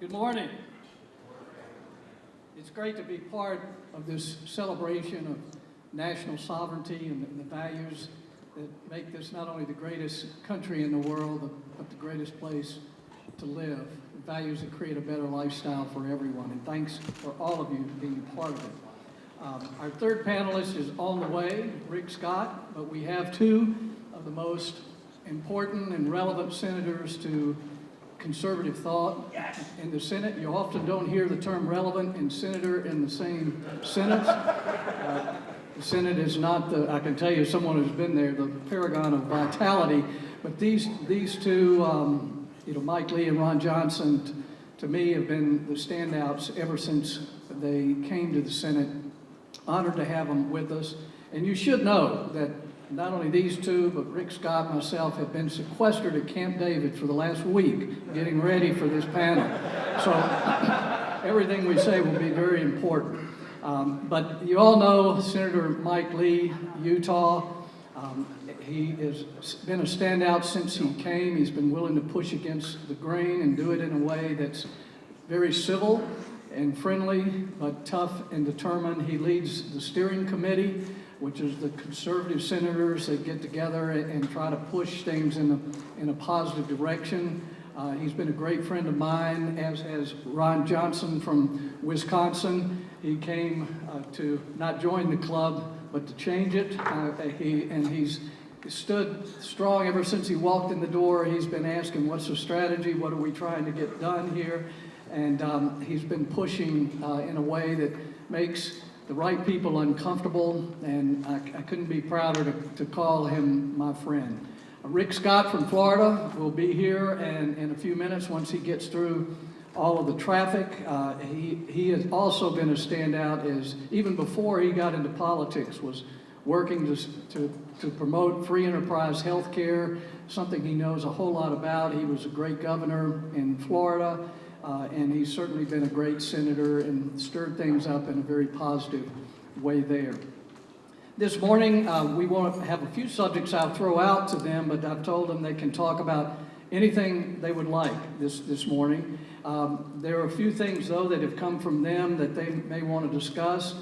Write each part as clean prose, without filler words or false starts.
Good morning. It's great to be part of this celebration of national sovereignty and the values that make this not only the greatest country in the world, but the greatest place to live. Values that create a better lifestyle for everyone. And thanks for all of you being part of it. Our third panelist is on the way, Rick Scott, but we have two of the most important and relevant senators to conservative thought in the Senate. You often don't hear the term relevant and senator in the same sentence. The Senate is not the, I can tell you, someone who's been there, the paragon of vitality. But these two, Mike Lee and Ron Johnson, to me, have been the standouts ever since they came to the Senate. Honored to have them with us. And you should know that not only these two, but Rick Scott and myself have been sequestered at Camp David for the last week, getting ready for this panel. So everything we say will be very important. But you all know Senator Mike Lee, Utah. He has been a standout since he came. He's been willing to push against the grain and do it in a way that's very civil and friendly, but tough and determined. He leads the steering committee, which is the conservative senators that get together and try to push things in a positive direction. He's been a great friend of mine, as has Ron Johnson from Wisconsin. He came to not join the club, but to change it. He's stood strong ever since he walked in the door. He's been asking, what's the strategy? What are we trying to get done here? And he's been pushing in a way that makes the right people uncomfortable, and I couldn't be prouder to call him my friend. Rick Scott from Florida will be here in a few minutes once he gets through all of the traffic. He has also been a standout, as even before he got into politics, was working to promote free enterprise health care, something he knows a whole lot about. He was a great governor in Florida. And he's certainly been a great senator and stirred things up in a very positive way there. This morning, we want to have a few subjects I'll throw out to them, but I've told them they can talk about anything they would like this morning. There are a few things, though, that have come from them that they may want to discuss.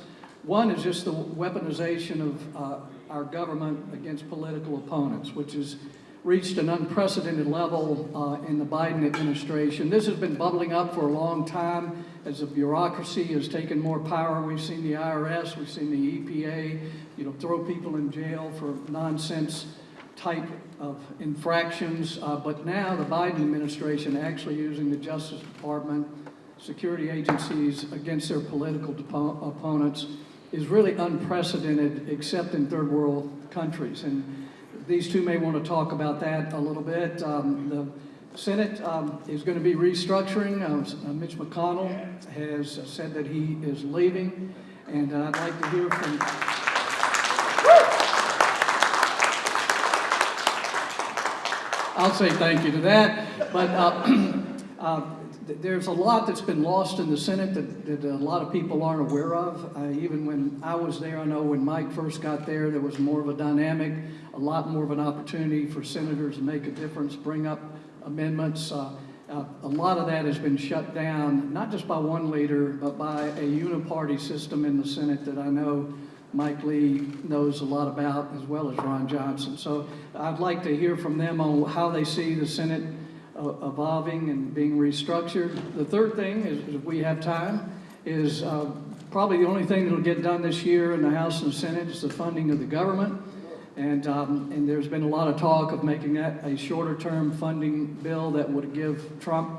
One is just the weaponization of our government against political opponents, which is reached an unprecedented level in the Biden administration. This has been bubbling up for a long time as the bureaucracy has taken more power. We've seen the IRS, we've seen the EPA, throw people in jail for nonsense type of infractions. But now the Biden administration actually using the Justice Department, security agencies against their political opponents is really unprecedented, except in third world countries. And these two may want to talk about that a little bit. The Senate is going to be restructuring. Mitch McConnell has said that he is leaving, and I'd like to hear from... I'll say thank you to that, but there's a lot that's been lost in the Senate that a lot of people aren't aware of. Even when I was there, I know when Mike first got there was more of a dynamic, a lot more of an opportunity for senators to make a difference, bring up amendments. A lot of that has been shut down, not just by one leader, but by a uniparty system in the Senate that I know Mike Lee knows a lot about, as well as Ron Johnson. So I'd like to hear from them on how they see the Senate evolving and being restructured. The third thing is, if we have time, is probably the only thing that will get done this year in the House and the Senate is the funding of the government. And there's been a lot of talk of making that a shorter-term funding bill that would give Trump,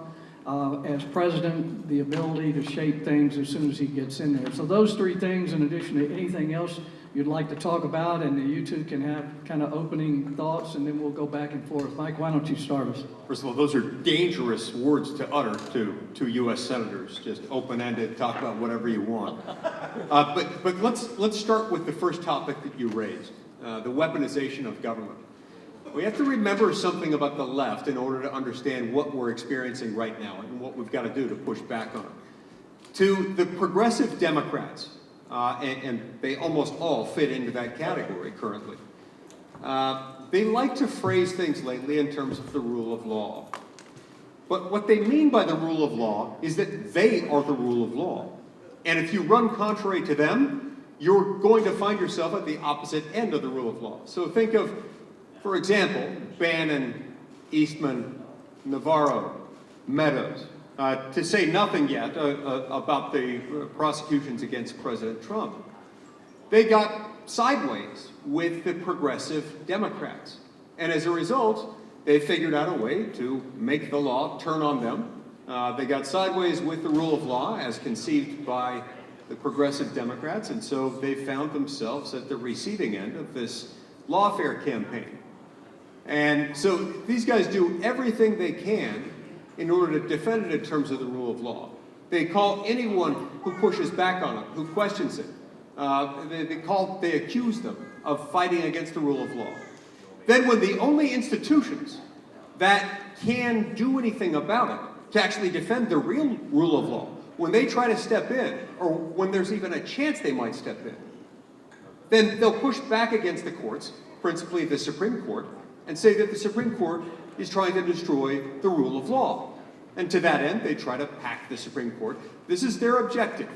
as president, the ability to shape things as soon as he gets in there. So those three things, in addition to anything else you'd like to talk about, and you two can have kind of opening thoughts, and then we'll go back and forth. Mike, why don't you start us? First of all, those are dangerous words to utter to U.S. senators. Just open-ended, talk about whatever you want. But let's start with the first topic that you raised, the weaponization of government. We have to remember something about the left in order to understand what we're experiencing right now and what we've got to do to push back on it. To the progressive Democrats, and they almost all fit into that category currently, they like to phrase things lately in terms of the rule of law. But what they mean by the rule of law is that they are the rule of law. And if you run contrary to them, you're going to find yourself at the opposite end of the rule of law. So think of, for example, Bannon, Eastman, Navarro, Meadows, to say nothing yet about the prosecutions against President Trump. They got sideways with the progressive Democrats. And as a result, they figured out a way to make the law turn on them. They got sideways with the rule of law as conceived by the progressive Democrats, and so they found themselves at the receiving end of this lawfare campaign. And so these guys do everything they can in order to defend it in terms of the rule of law. They call anyone who pushes back on it, who questions it, they accuse them of fighting against the rule of law. Then when the only institutions that can do anything about it, to actually defend the real rule of law, when they try to step in, or when there's even a chance they might step in, then they'll push back against the courts, principally the Supreme Court, and say that the Supreme Court is trying to destroy the rule of law. And to that end, they try to pack the Supreme Court. This is their objective.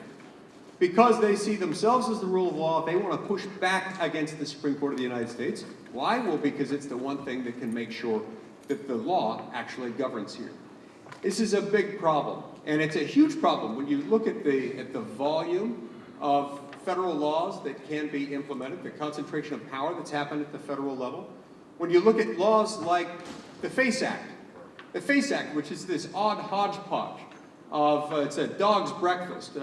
Because they see themselves as the rule of law, they want to push back against the Supreme Court of the United States. Why? Well, because it's the one thing that can make sure that the law actually governs here. This is a big problem, and it's a huge problem when you look at the volume of federal laws that can be implemented, the concentration of power that's happened at the federal level. When you look at laws like the FACE Act, which is this odd hodgepodge of, it's a dog's breakfast.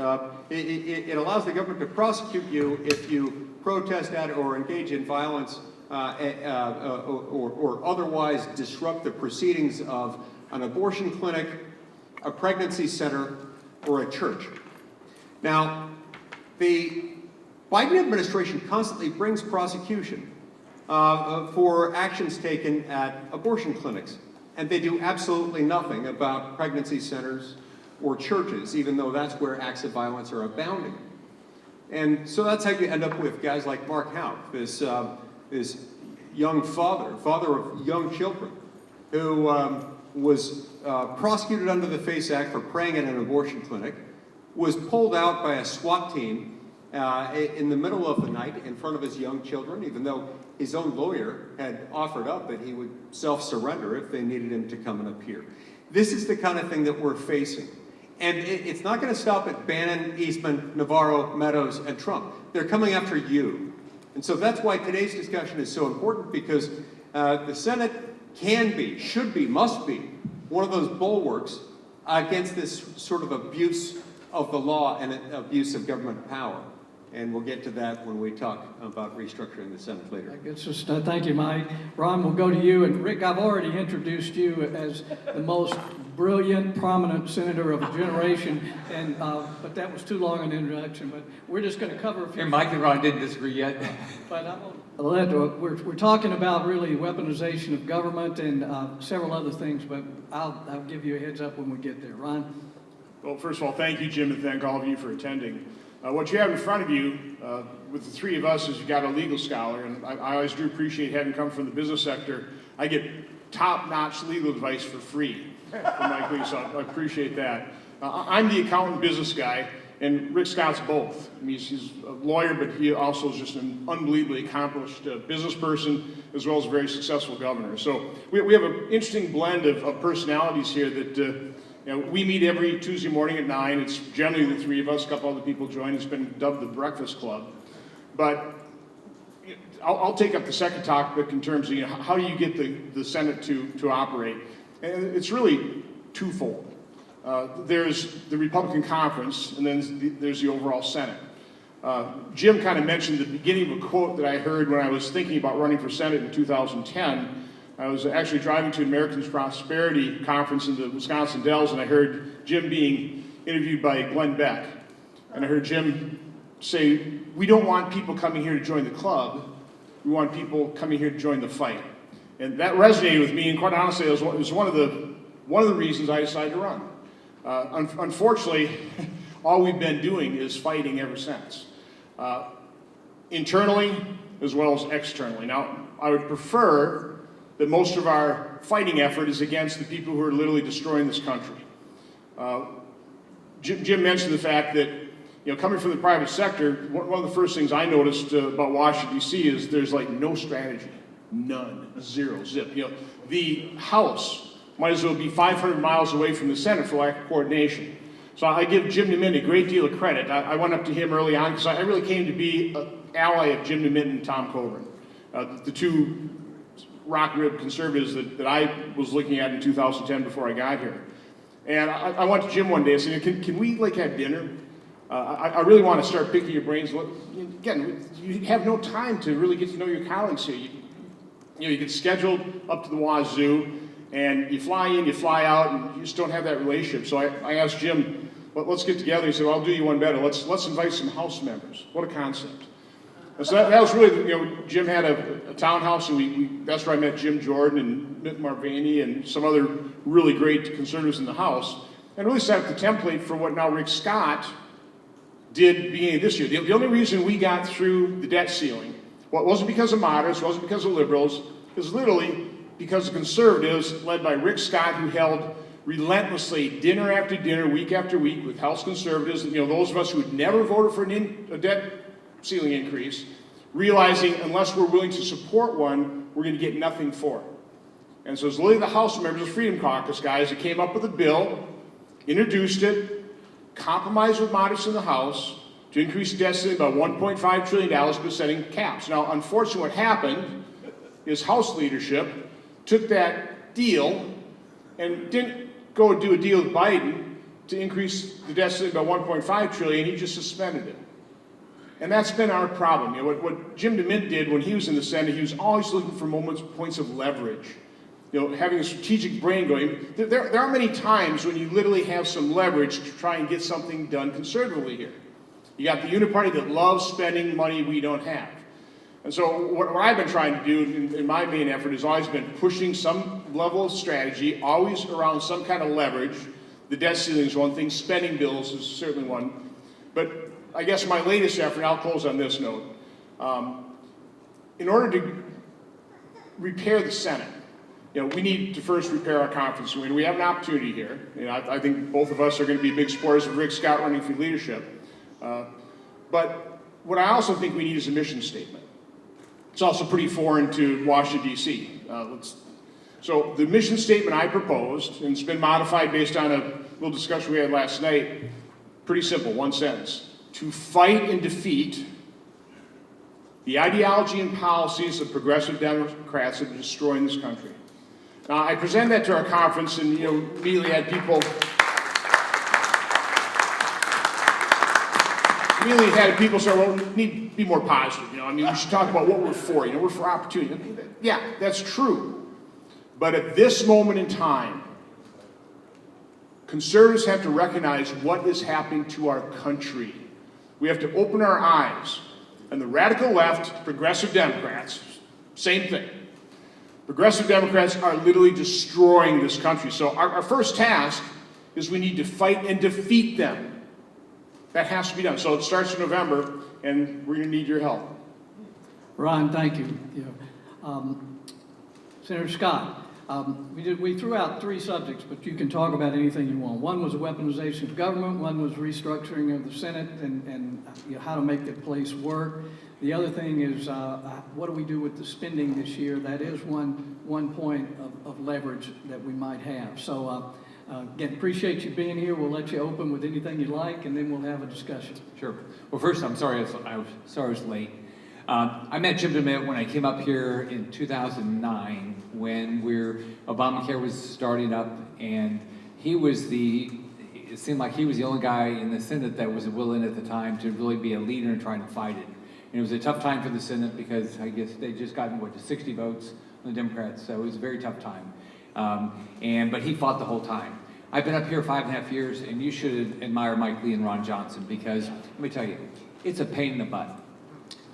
It allows the government to prosecute you if you protest at or engage in violence or otherwise disrupt the proceedings of an abortion clinic, a pregnancy center, or a church. Now, the Biden administration constantly brings prosecution for actions taken at abortion clinics, and they do absolutely nothing about pregnancy centers or churches, even though that's where acts of violence are abounding. And so that's how you end up with guys like Mark Houck, this young father of young children, who was prosecuted under the FACE Act for praying at an abortion clinic, was pulled out by a SWAT team in the middle of the night in front of his young children, even though his own lawyer had offered up that he would self-surrender if they needed him to come and appear. This is the kind of thing that we're facing. And it's not going to stop at Bannon, Eastman, Navarro, Meadows, and Trump. They're coming after you. And so that's why today's discussion is so important, because the Senate can be, should be, must be one of those bulwarks against this sort of abuse of the law and abuse of government power. And we'll get to that when we talk about restructuring the Senate later. That gets us, thank you, Mike. Ron, we'll go to you. And Rick, I've already introduced you as the most brilliant, prominent senator of a generation, and but that was too long an introduction. But we're just going to cover a few. And Mike and Ron didn't disagree yet. But we're talking about really weaponization of government and several other things. But I'll give you a heads up when we get there. Ron. Well, first of all, thank you, Jim, and thank all of you for attending. What you have in front of you, with the three of us, is you've got a legal scholar, and I always do appreciate having come from the business sector. I get top-notch legal advice for free from Mike Lee, so I appreciate that. I'm the accountant business guy, and Rick Scott's both. I mean, he's a lawyer, but he also is just an unbelievably accomplished business person, as well as a very successful governor. So we have an interesting blend of personalities here that we meet every Tuesday morning at 9. It's generally the three of us, a couple other people join. It's been dubbed the Breakfast Club. But I'll take up the second topic in terms of how do you get the Senate to operate. And it's really twofold. There's the Republican conference, and then there's the overall Senate. Jim kind of mentioned the beginning of a quote that I heard when I was thinking about running for Senate in 2010. I was actually driving to Americans Prosperity Conference in the Wisconsin Dells, and I heard Jim being interviewed by Glenn Beck. And I heard Jim say, "We don't want people coming here to join the club. We want people coming here to join the fight." And that resonated with me, and quite honestly, it was one of the reasons I decided to run. Unfortunately, all we've been doing is fighting ever since, internally as well as externally. Now, I would prefer that most of our fighting effort is against the people who are literally destroying this country. Jim mentioned the fact that, coming from the private sector, one of the first things I noticed about Washington, D.C. is there's like no strategy. None. Zero. Zip. The House might as well be 500 miles away from the Senate for lack of coordination. So I give Jim DeMint a great deal of credit. I went up to him early on because I really came to be an ally of Jim DeMint and Tom Coburn, the two rock-ribbed conservatives that I was looking at in 2010 before I got here. And I went to Jim one day and said, can we have dinner? I really want to start picking your brains. Again, you have no time to really get to know your colleagues here. You get scheduled up to the wazoo, and you fly in, you fly out, and you just don't have that relationship. So I asked Jim, let's get together. He said, well, I'll do you one better. Let's invite some House members. What a concept. And so that was really, Jim had a townhouse, and that's where I met Jim Jordan and Mitt Mulvaney and some other really great conservatives in the House, and really set up the template for what now Rick Scott did beginning of this year. The only reason we got through the debt ceiling, it wasn't because of moderates, it wasn't because of liberals, it was literally because of conservatives led by Rick Scott, who held relentlessly dinner after dinner, week after week with House conservatives, those of us who had never voted for a debt ceiling increase, realizing unless we're willing to support one, we're going to get nothing for it. And so it was literally the House members, the Freedom Caucus guys, that came up with a bill, introduced it, compromised with moderates in the House to increase the debt ceiling by $1.5 trillion, but setting caps. Now, unfortunately, what happened is House leadership took that deal and didn't go do a deal with Biden to increase the debt ceiling by $1.5 trillion. He just suspended it. And that's been our problem. What Jim DeMint did when he was in the Senate, he was always looking for points of leverage. Having a strategic brain going. There are many times when you literally have some leverage to try and get something done conservatively here. You got the uniparty that loves spending money we don't have. And so what I've been trying to do in my main effort has always been pushing some level of strategy, always around some kind of leverage. The debt ceiling is one thing, spending bills is certainly one. But I guess my latest effort, and I'll close on this note, in order to repair the Senate, we need to first repair our conference. We have an opportunity here. I think both of us are going to be big supporters of Rick Scott running for leadership. But what I also think we need is a mission statement. It's also pretty foreign to Washington, D.C. So the mission statement I proposed, and it's been modified based on a little discussion we had last night, pretty simple, one sentence. To fight and defeat the ideology and policies of progressive Democrats that are destroying this country. Now, I presented that to our conference and, immediately had people say, well, we need to be more positive. We should talk about what we're for. We're for opportunity. Yeah, that's true. But at this moment in time, conservatives have to recognize what is happening to our country. We have to open our eyes. And the radical left, progressive Democrats, same thing. Progressive Democrats are literally destroying this country. So our first task is we need to fight and defeat them. That has to be done. So it starts in November, and we're going to need your help. Ron, thank you. Senator Scott, we threw out 3 subjects, but you can talk about anything you want. One was the weaponization of government, one was restructuring of the Senate and how to make the place work. The other thing is what do we do with the spending this year? That is one point of leverage that we might have. So again, appreciate you being here. We'll let you open with anything you like, and then we'll have a discussion. Sure. Well, first, I'm sorry I was late. I met Jim DeMint when I came up here in 2009 when Obamacare was starting up, and it seemed like he was the only guy in the Senate that was willing at the time to really be a leader and trying to fight it. And it was a tough time for the Senate because I guess they just gotten, 60 votes on the Democrats, so it was a very tough time. But he fought the whole time. I've been up here 5.5 years, and you should admire Mike Lee and Ron Johnson because, let me tell you, it's a pain in the butt.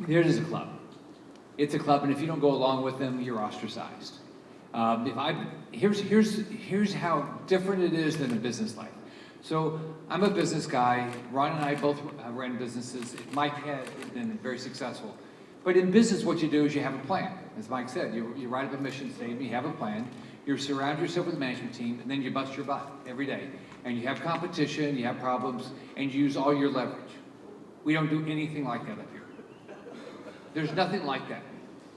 Here is a club. It's a club, and if you don't go along with them, you're ostracized. Here's how different it is than a business life. So I'm a business guy. Ron and I both ran businesses. Mike had been very successful. But in business, what you do is you have a plan. As Mike said, you write up a mission statement, you have a plan, You surround yourself with a management team, and then you bust your butt every day. And you have competition, you have problems, and you use all your leverage. We don't do anything like that up here. There's nothing like that.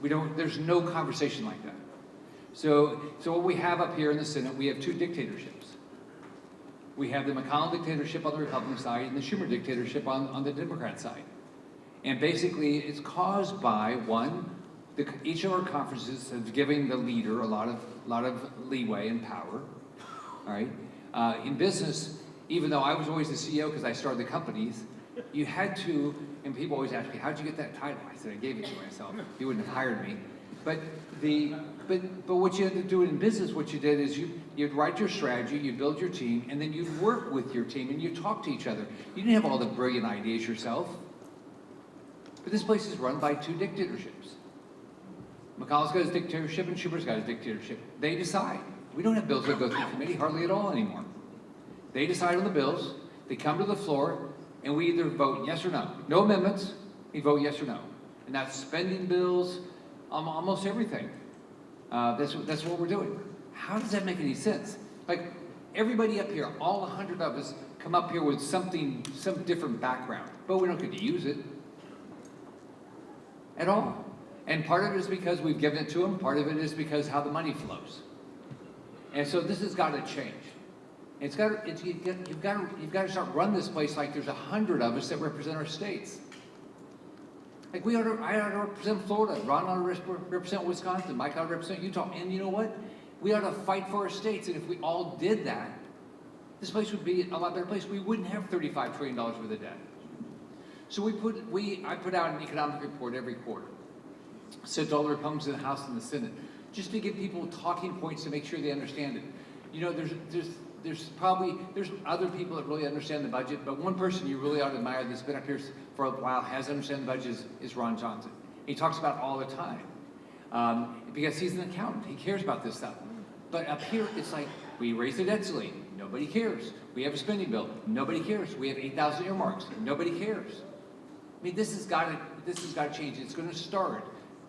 There's no conversation like that. So what we have up here in the Senate, we have two dictatorships. We have the McConnell dictatorship on the Republican side and the Schumer dictatorship on the Democrat side. And basically, it's caused by, one, each of our conferences is giving the leader a lot of leeway and power, all right? In business, even though I was always the CEO because I started the companies, you had to, and people always ask me, how'd you get that title? I said, I gave it to myself. You wouldn't have hired me. But what you had to do in business, what you did is you'd write your strategy, you'd build your team, and then you'd work with your team and you'd talk to each other. You didn't have all the brilliant ideas yourself. But this place is run by two dictatorships. McConnell's got his dictatorship and Schumer's got his dictatorship. They decide. We don't have bills that go through committee hardly at all anymore. They decide on the bills, they come to the floor, and we either vote yes or no. No amendments, we vote yes or no. And that's spending bills, almost everything. That's what we're doing. How does that make any sense? Like, everybody up here, all 100 of us, come up here with some different background, but we don't get to use it at all. And part of it is because we've given it to them, part of it is because how the money flows. And so this has got to change. You've got to start running this place like there's 100 of us that represent our states. Like I ought to represent Florida, Ron ought to represent Wisconsin, Mike ought to represent Utah, and you know what? We ought to fight for our states, and if we all did that, this place would be a lot better place. We wouldn't have $35 trillion worth of debt. So I put out an economic report every quarter. Sent to all the Republicans in the House and the Senate, just to give people talking points to make sure they understand it. You know, there's other people that really understand the budget, but one person you really ought to admire that's been up here for a while, has understood the budget, is Ron Johnson. He talks about it all the time because he's an accountant. He cares about this stuff. But up here, it's like we raise the debt ceiling. Nobody cares. We have a spending bill. Nobody cares. We have 8,000 earmarks. Nobody cares. I mean, this has got to change. It's going to start.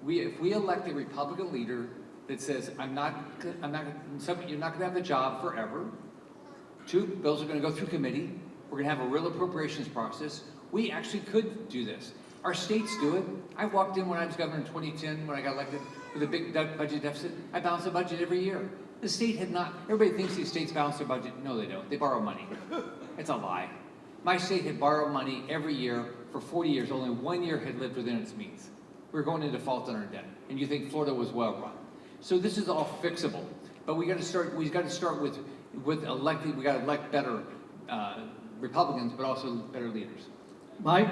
If we elect a Republican leader that says, you're not going to have the job forever. 2, bills are going to go through committee. We're going to have a real appropriations process. We actually could do this. Our states do it. I walked in when I was governor in 2010, when I got elected, with a big budget deficit. I balanced the budget every year. The state had not. Everybody thinks these states balance their budget. No, they don't. They borrow money. It's a lie. My state had borrowed money every year for 40 years. Only 1 year had lived within its means. We were going into default on our debt. And you think Florida was well run. So this is all fixable. But we got to start with electing. We got to elect better Republicans, but also better leaders. Mike,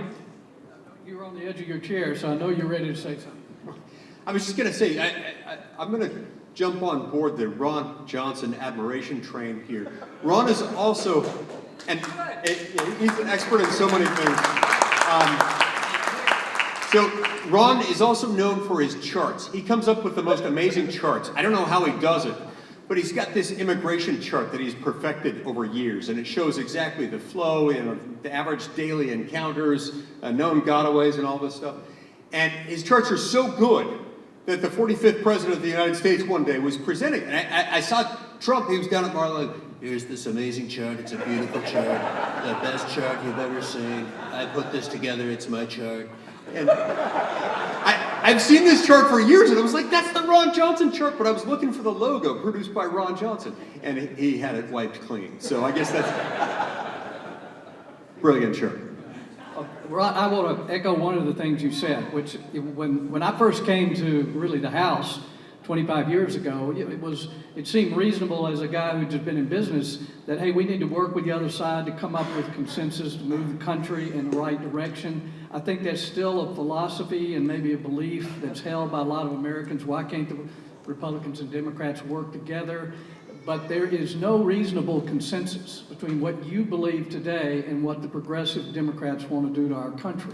you're on the edge of your chair, so I know you're ready to say something. I was just going to say, I'm going to jump on board the Ron Johnson admiration train here. Ron is also, and he's an expert in so many things. So Ron is also known for his charts. He comes up with the most amazing charts. I don't know how he does it, but he's got this immigration chart that he's perfected over years, and it shows exactly the flow, the average daily encounters, known gotaways, and all this stuff. And his charts are so good that the 45th president of the United States one day was presenting it. And I saw Trump, he was down at Mar-a-Lago. Here's this amazing chart. It's a beautiful chart. The best chart you've ever seen. I put this together. It's my chart. And I've seen this chart for years, and I was like, that's the Ron Johnson chart, but I was looking for the logo produced by Ron Johnson, and he had it wiped clean. So I guess that's brilliant chart. Ron, I want to echo one of the things you said, which when I first came to really the House 25 years ago, it seemed reasonable as a guy who'd just been in business that, hey, we need to work with the other side to come up with consensus to move the country in the right direction. I think that's still a philosophy and maybe a belief that's held by a lot of Americans. Why can't the Republicans and Democrats work together? But there is no reasonable consensus between what you believe today and what the progressive Democrats want to do to our country.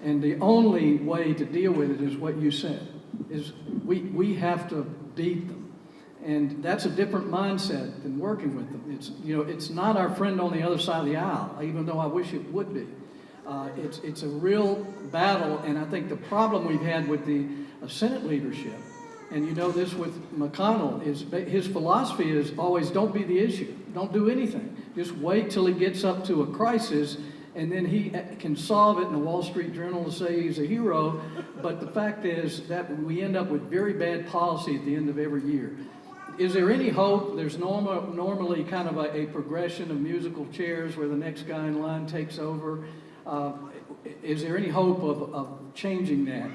And the only way to deal with it is what you said, is we have to beat them. And that's a different mindset than working with them. It's not our friend on the other side of the aisle, even though I wish it would be. It's a real battle, and I think the problem we've had with the Senate leadership and you know this with McConnell, his philosophy is always don't be the issue. Don't do anything. Just wait till he gets up to a crisis, and then he can solve it, and the Wall Street Journal will say he's a hero. But the fact is that we end up with very bad policy at the end of every year. Is there any hope? There's normally kind of a progression of musical chairs where the next guy in line takes over. Is there any hope of changing that?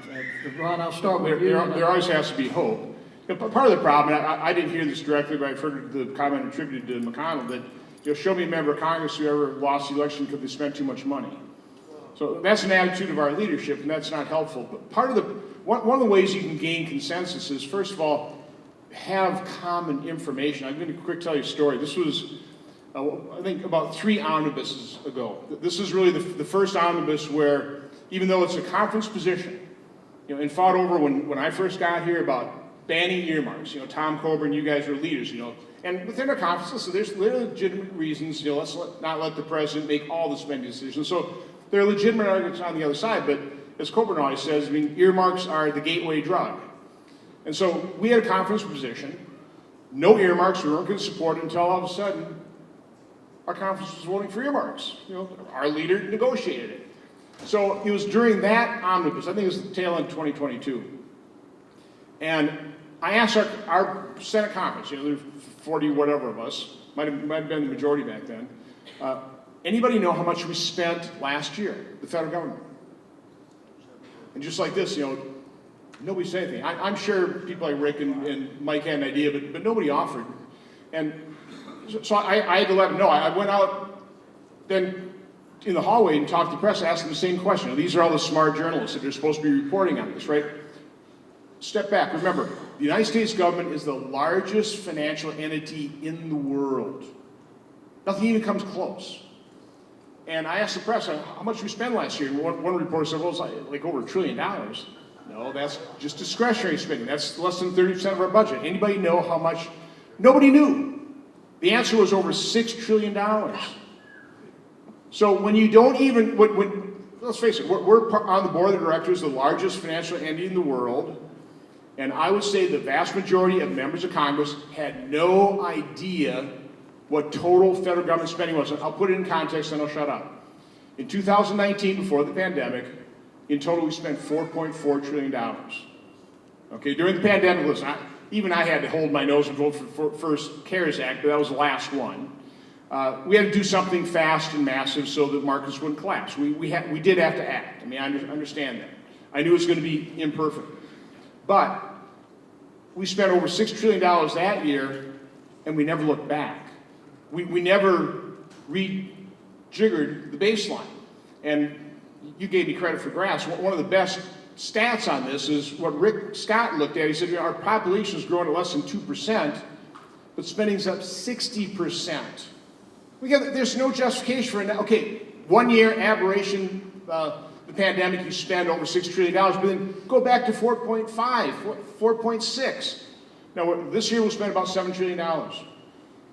Ron, I'll start with you. There always has to be hope. You know, part of the problem, and I didn't hear this directly, but I've heard the comment attributed to McConnell that, you know, show me a member of Congress who ever lost the election because they spent too much money. So that's an attitude of our leadership, and that's not helpful. But one of the ways you can gain consensus is, first of all, have common information. I'm going to quick tell you a story. This was, I think, about 3 omnibuses ago. This is really the first omnibus where, even though it's a conference position, you know, and fought over when I first got here about banning earmarks. You know, Tom Coburn, you guys are leaders, you know. And within our conference, listen, there's legitimate reasons, you know, let's not let the president make all the spending decisions. So there are legitimate arguments on the other side, but as Coburn always says, I mean, earmarks are the gateway drug. And so we had a conference position, no earmarks, we weren't going to support it until all of a sudden our conference was voting for earmarks. You know, our leader negotiated it. So it was during that omnibus, I think it was the tail end of 2022. And I asked our Senate conference, you know, there's 40 whatever of us, might have been the majority back then. Anybody know how much we spent last year, the federal government? And just like this, you know, nobody said anything. I'm sure people like Rick and Mike had an idea, but nobody offered. And so I had to let them know. I went out then in the hallway and talked to the press, asked them the same question. These are all the smart journalists that are supposed to be reporting on this, right? Step back. Remember, the United States government is the largest financial entity in the world. Nothing even comes close. And I asked the press, how much we spent last year? And one reporter said, well, it's like over $1 trillion. No, that's just discretionary spending. That's less than 30% of our budget. Anybody know how much? Nobody knew. The answer was over $6 trillion. So when you don't even, let's face it, we're on the board of directors, the largest financial entity in the world, and I would say the vast majority of members of Congress had no idea what total federal government spending was. I'll put it in context and I'll shut up. In 2019, before the pandemic, in total we spent $4.4 trillion. Okay, during the pandemic, listen, even I had to hold my nose and vote for first CARES Act, but that was the last one. We had to do something fast and massive so that markets wouldn't collapse. We did have to act. I mean, I understand that. I knew it was going to be imperfect. But we spent over $6 trillion that year, and we never looked back. We never rejiggered the baseline. And you gave me credit for graphs. One of the best stats on this is what Rick Scott looked at. He said, you know, our population is growing at less than 2%, but spending's up 60%. There's no justification for it. Okay, 1 year aberration, the pandemic, you spend over $6 trillion, but then go back to 4.5, 4.6. Now, this year we'll spend about $7 trillion.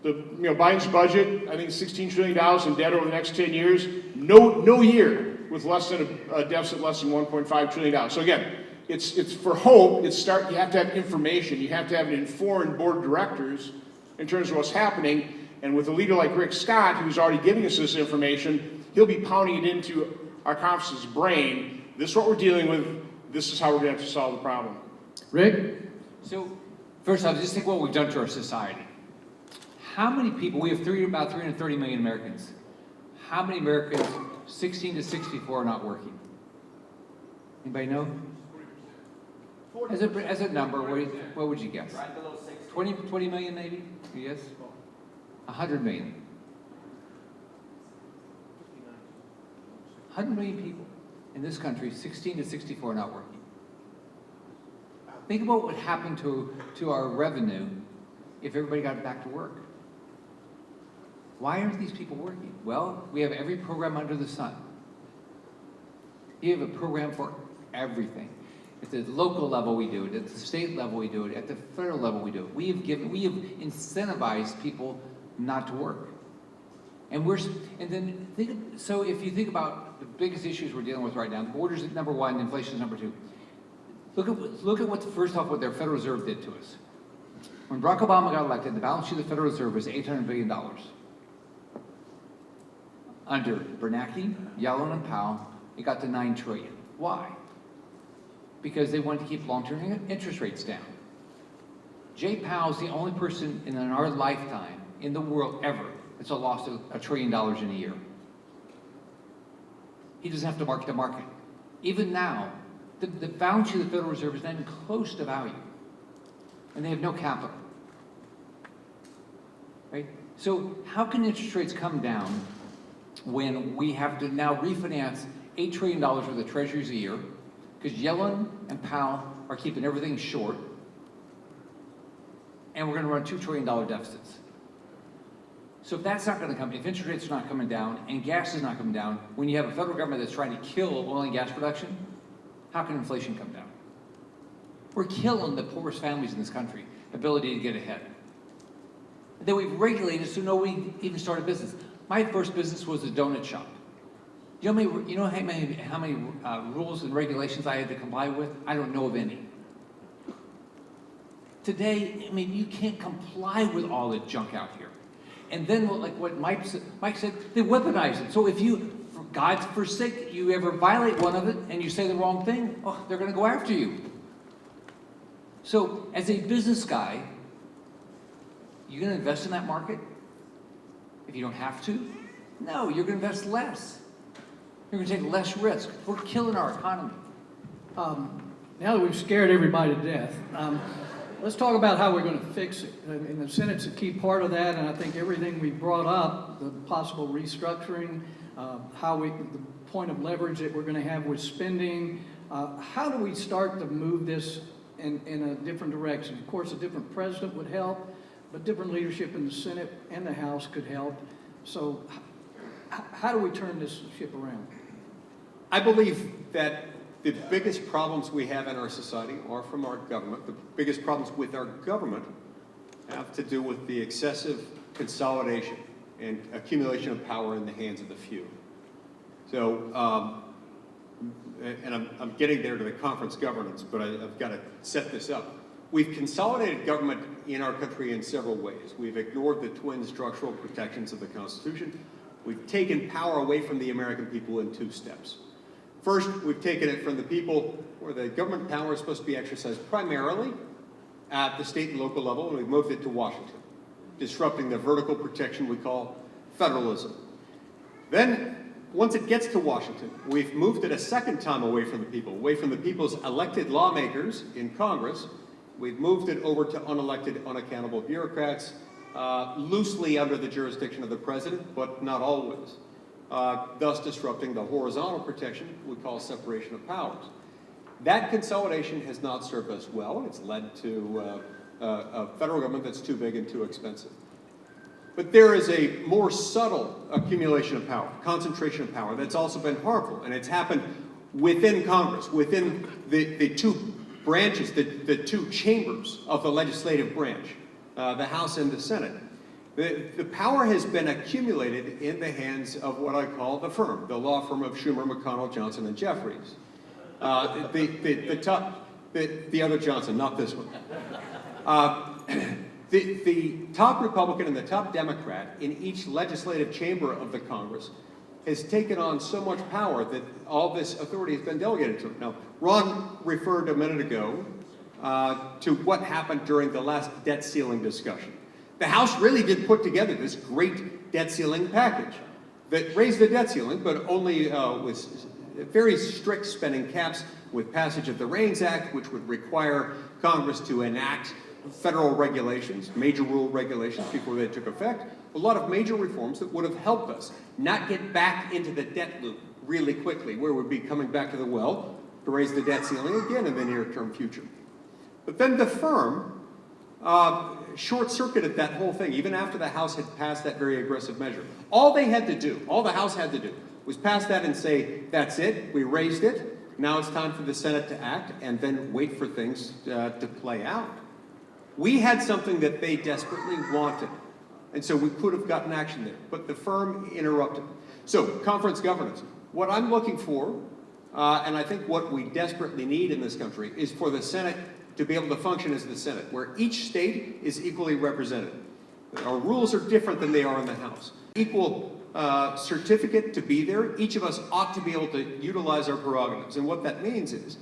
Biden's budget, I think $16 trillion in debt over the next 10 years. No year with less than a deficit less than $1.5 trillion. So again, it's for hope. You have to have information. You have to have an informed board of directors in terms of what's happening. And with a leader like Rick Scott, who's already giving us this information, he'll be pounding it into our conference's brain. This is what we're dealing with. This is how we're going to have to solve the problem. Rick? So, first off, just think what we've done to our society. How many people, we have about 330 million Americans. How many Americans, 16 to 64, are not working? Anybody know? As a number, what would you guess? Right below 60. 20 million maybe? Yes? 100 million. 100 million people in this country, 16 to 64, are not working. Think about what would happen to our revenue if everybody got back to work. Why aren't these people working? Well, we have every program under the sun. You have a program for everything. At the local level, we do it. At the state level, we do it. At the federal level, we do it. We have incentivized people not to work. So if you think about the biggest issues we're dealing with right now, the borders is number one, inflation is number two. Look at what, first off, what their Federal Reserve did to us. When Barack Obama got elected, the balance sheet of the Federal Reserve was $800 billion. Under Bernanke, Yellen, and Powell, it got to $9 trillion. Why? Because they wanted to keep long-term interest rates down. Jay Powell's the only person in our lifetime, in the world ever, that's lost $1 trillion in a year. He doesn't have to mark the market. Even now, the balance sheet of the Federal Reserve is not even close to value. And they have no capital. Right? So how can interest rates come down when we have to now refinance $8 trillion worth of treasuries a year, because Yellen and Powell are keeping everything short, and we're going to run $2 trillion deficits. So if that's not going to come, if interest rates are not coming down and gas is not coming down, when you have a federal government that's trying to kill oil and gas production, how can inflation come down? We're killing the poorest families in this country, ability to get ahead. And then we've regulated so no one even start a business. My first business was a donut shop. You know how many rules and regulations I had to comply with? I don't know of any. Today, I mean, you can't comply with all the junk out here. And then, like what Mike said, they weaponize it. So if you, for God's forsake, you ever violate one of it and you say the wrong thing, oh, they're going to go after you. So as a business guy, you going to invest in that market? If you don't have to? No, you're going to invest less. You're going to take less risk. We're killing our economy. Now that we've scared everybody to death, let's talk about how we're going to fix it. And the Senate's a key part of that, and I think everything we brought up, the possible restructuring, the point of leverage that we're going to have with spending, how do we start to move this in a different direction? Of course, a different president would help, but different leadership in the Senate and the House could help. So how do we turn this ship around? I believe that the biggest problems we have in our society are from our government. The biggest problems with our government have to do with the excessive consolidation and accumulation of power in the hands of the few. So, and I'm getting there to the conference governance, but I've got to set this up. We've consolidated government in our country in several ways. We've ignored the twin structural protections of the Constitution. We've taken power away from the American people in 2 steps. First, we've taken it from the people where the government power is supposed to be exercised primarily at the state and local level, and we've moved it to Washington, disrupting the vertical protection we call federalism. Then, once it gets to Washington, we've moved it a second time away from the people's elected lawmakers in Congress. We've moved it over to unelected, unaccountable bureaucrats, loosely under the jurisdiction of the president, but not always. Thus disrupting the horizontal protection we call separation of powers. That consolidation has not served us well. It's led to a federal government that's too big and too expensive. But there is a more subtle accumulation of power, concentration of power, that's also been harmful, and it's happened within Congress, within the 2 branches, the 2 chambers of the legislative branch, the House and the Senate. The power has been accumulated in the hands of what I call the firm, the law firm of Schumer, McConnell, Johnson, and Jeffries. The other Johnson, not this one. The top Republican and the top Democrat in each legislative chamber of the Congress has taken on so much power that all this authority has been delegated to it. Now, Ron referred a minute ago to what happened during the last debt ceiling discussion. The House really did put together this great debt ceiling package that raised the debt ceiling, but only with very strict spending caps, with passage of the REINS Act, which would require Congress to enact federal regulations, major rule regulations before they took effect. A lot of major reforms that would have helped us not get back into the debt loop really quickly, where we'd be coming back to the well to raise the debt ceiling again in the near-term future. But then the firm short-circuited that whole thing, even after the House had passed that very aggressive measure. All they had to do, all the House had to do, was pass that and say, that's it, we raised it, now it's time for the Senate to act, and then wait for things to play out. We had something that they desperately wanted, and so we could have gotten action there, but the firm interrupted. So, conference governance. What I'm looking for And I think what we desperately need in this country is for the Senate to be able to function as the Senate, where each state is equally represented. Our rules are different than they are in the House. Equal certificate to be there. Each of us ought to be able to utilize our prerogatives. And what that means is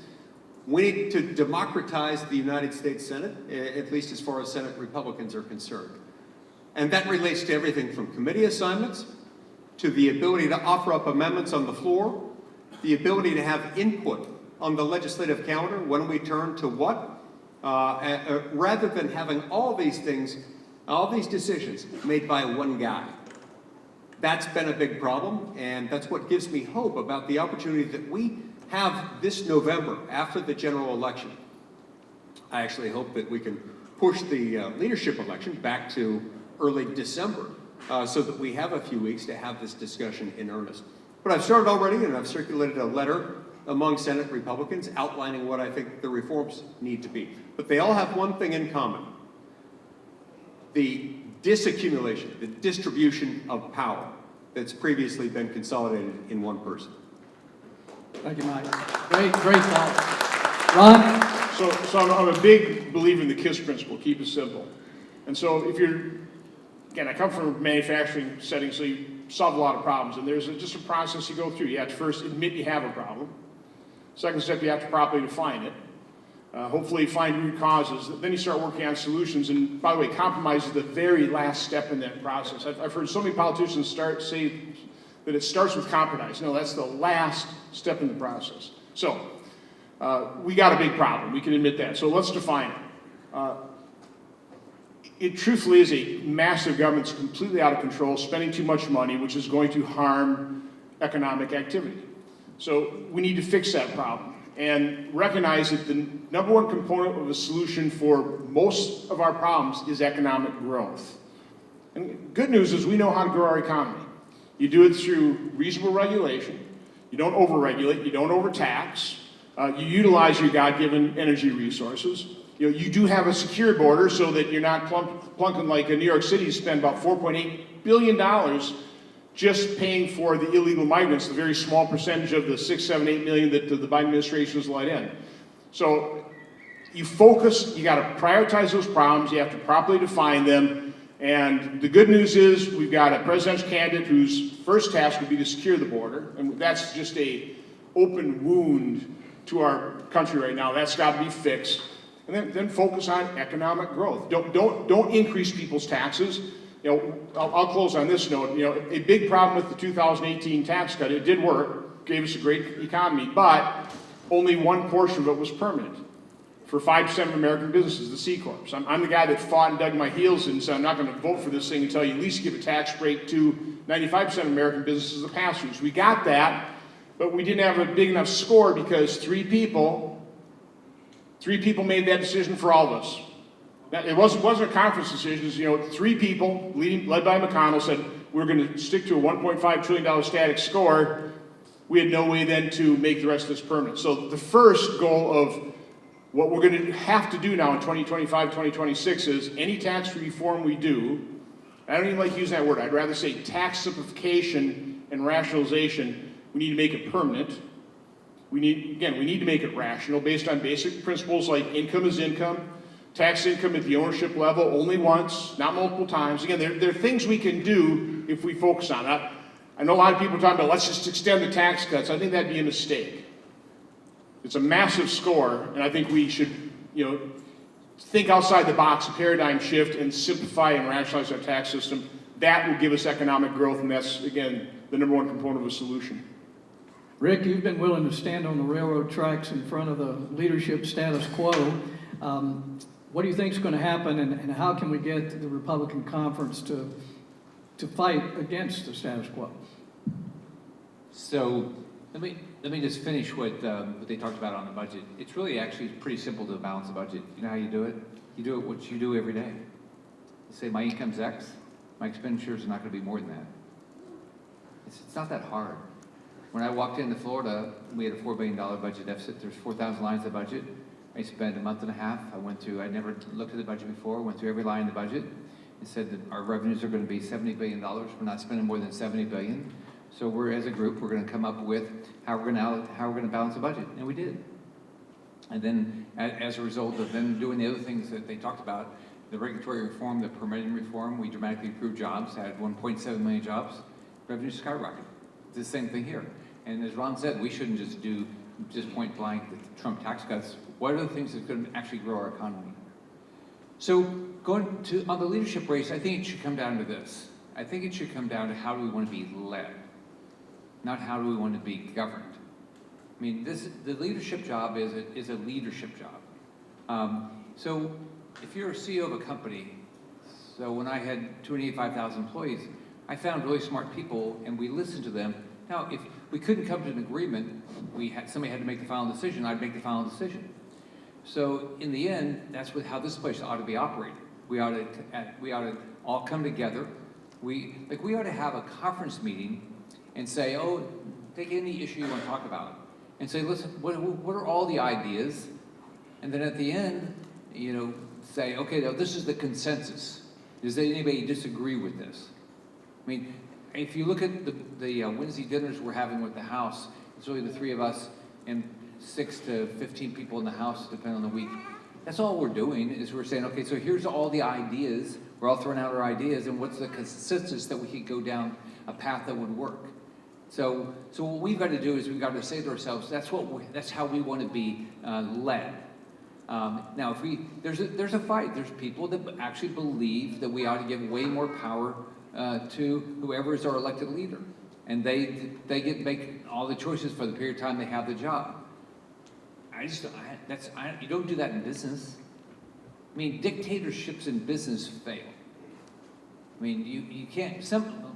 we need to democratize the United States Senate, at least as far as Senate Republicans are concerned. And that relates to everything from committee assignments, to the ability to offer up amendments on the floor, the ability to have input on the legislative calendar, when we turn to what, rather than having all these things, all these decisions made by one guy. That's been a big problem, and that's what gives me hope about the opportunity that we have this November after the general election. I actually hope that we can push the leadership election back to early December so that we have a few weeks to have this discussion in earnest. But I've started already, and I've circulated a letter among Senate Republicans outlining what I think the reforms need to be. But they all have one thing in common: the disaccumulation, the distribution of power that's previously been consolidated in one person. Thank you, Mike. Great thought. Ron? So I'm a big believer in the KISS principle, keep it simple. And so if you're, again, I come from a manufacturing setting, so you solve a lot of problems, and there's just a process you go through. You have to first admit you have a problem. Second step, you have to properly define it. Hopefully find root causes. Then you start working on solutions. And by the way, compromise is the very last step in that process. I've heard so many politicians say that it starts with compromise. No, that's the last step in the process. So we got a big problem. We can admit that. So let's define it. It truthfully is a massive government that's completely out of control, spending too much money, which is going to harm economic activity. So we need to fix that problem and recognize that the number one component of the solution for most of our problems is economic growth. And good news is we know how to grow our economy. You do it through reasonable regulation. You don't overregulate. You don't overtax. You utilize your God-given energy resources. You do have a secure border so that you're not plunking like New York City spend about $4.8 billion just paying for the illegal migrants, the very small percentage of the 6, 7, 8 million that the Biden administration has let in. So you focus, you got to prioritize those problems, you have to properly define them, and the good news is we've got a presidential candidate whose first task would be to secure the border, and that's just an open wound to our country right now. That's got to be fixed. And then focus on economic growth. Don't increase people's taxes. I'll close on this note. A big problem with the 2018 tax cut, it did work, gave us a great economy, but only one portion of it was permanent. For 5% of American businesses, the C Corps. I'm the guy that fought and dug my heels in and said, I'm not going to vote for this thing until you at least give a tax break to 95% of American businesses, the pass-throughs. We got that, but we didn't have a big enough score because three people made that decision for all of us. Now, it wasn't a conference decision. Three people, led by McConnell, said we're going to stick to a $1.5 trillion static score. We had no way then to make the rest of this permanent. So the first goal of what we're going to have to do now in 2025, 2026 is any tax reform we do, I don't even like using that word, I'd rather say tax simplification and rationalization, we need to make it permanent. We need to make it rational based on basic principles like income is income, tax income at the ownership level only once, not multiple times. Again, there are things we can do if we focus on it. I know a lot of people are talking about let's just extend the tax cuts. I think that'd be a mistake. It's a massive score, and I think we should, think outside the box, a paradigm shift, and simplify and rationalize our tax system. That will give us economic growth, and that's, again, the number one component of a solution. Rick, you've been willing to stand on the railroad tracks in front of the leadership status quo. What do you think is going to happen, and how can we get the Republican conference to fight against the status quo? So let me just finish what they talked about on the budget. It's really actually pretty simple to balance a budget. You know how you do it? You do it what you do every day. You say my income's X, my expenditures are not going to be more than that. It's not that hard. When I walked into Florida, we had a $4 billion budget deficit. There's 4,000 lines of budget. I spent a month and a half. I never looked at the budget before, went through every line in the budget and said that our revenues are going to be $70 billion. We're not spending more than $70 billion. So we're, as a group, we're gonna come up with how we're gonna balance the budget, and we did. And then, as a result of them doing the other things that they talked about, the regulatory reform, the permitting reform, we dramatically improved jobs, added 1.7 million jobs, revenue skyrocketed. It's the same thing here. And as Ron said, we shouldn't just point blank the Trump tax cuts. What are the things that could actually grow our economy? So going to, on the leadership race, I think it should come down to this. I think it should come down to how do we want to be led, not how do we want to be governed. I mean, the leadership job is a leadership job. So if you're a CEO of a company, so when I had 285,000 employees, I found really smart people and we listened to them. Now, if we couldn't come to an agreement, somebody had to make the final decision, I'd make the final decision. So in the end, that's how this place ought to be operated. We ought to all come together. We ought to have a conference meeting and say, oh, take any issue you want to talk about. And say, listen, what are all the ideas? And then at the end, say, okay, now this is the consensus. Does anybody disagree with this? I mean, if you look at the Wednesday dinners we're having with the House, it's really the three of us and 6 to 15 people in the House, depending on the week. That's all we're doing, is we're saying, okay, so here's all the ideas. We're all throwing out our ideas, and what's the consensus that we could go down a path that would work? So what we've got to do is we've got to say to ourselves, that's how we want to be led. Now, there's a fight. There's people that actually believe that we ought to give way more power to whoever is our elected leader, and they get to make all the choices for the period of time they have the job. You don't do that in business. I mean, dictatorships in business fail. I mean, you can't.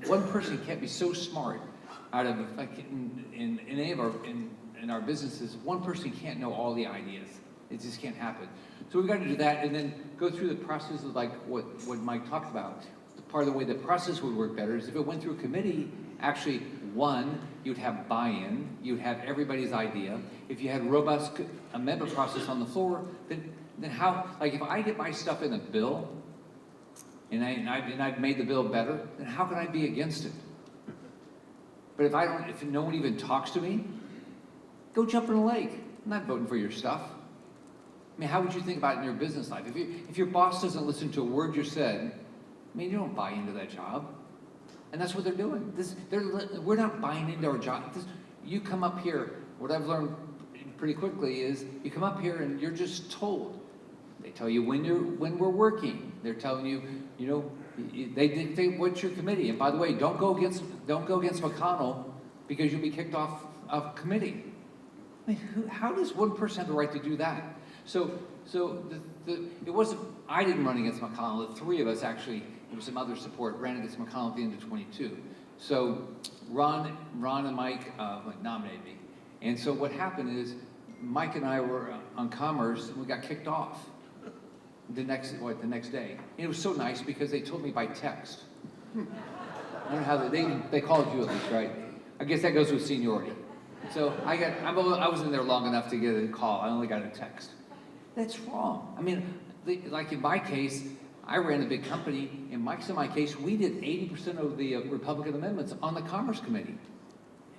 One person can't be so smart out of in any of our businesses. One person can't know all the ideas. It just can't happen. So we've got to do that, and then go through the process of like what Mike talked about. Part of the way the process would work better is if it went through a committee. Actually, one, you'd have buy-in, you'd have everybody's idea. If you had robust amendment process on the floor, then how? Like if I get my stuff in a bill, and I've made the bill better, then how can I be against it? But if no one even talks to me, go jump in a lake. I'm not voting for your stuff. I mean, how would you think about it in your business life? If your boss doesn't listen to a word you said, I mean, you don't buy into that job. And that's what they're doing. We're not buying into our job. You come up here, what I've learned pretty quickly is you come up here and you're just told. They tell you when we're working. They're telling you, they dictate what's your committee. And by the way, don't go against McConnell because you'll be kicked off of committee. I mean, how does one person have the right to do that? So it wasn't, I didn't run against McConnell. The three of us actually, there was some other support, ran against McConnell at the end of 22. So Ron and Mike nominated me. And so what happened is Mike and I were on Commerce and we got kicked off the next day. And it was so nice because they told me by text. I don't know how they called you at least, right? I guess that goes with seniority. So I wasn't there long enough to get a call. I only got a text. That's wrong. I mean, like in my case, I ran a big company. In Mike's and my case, we did 80% of the Republican amendments on the Commerce Committee.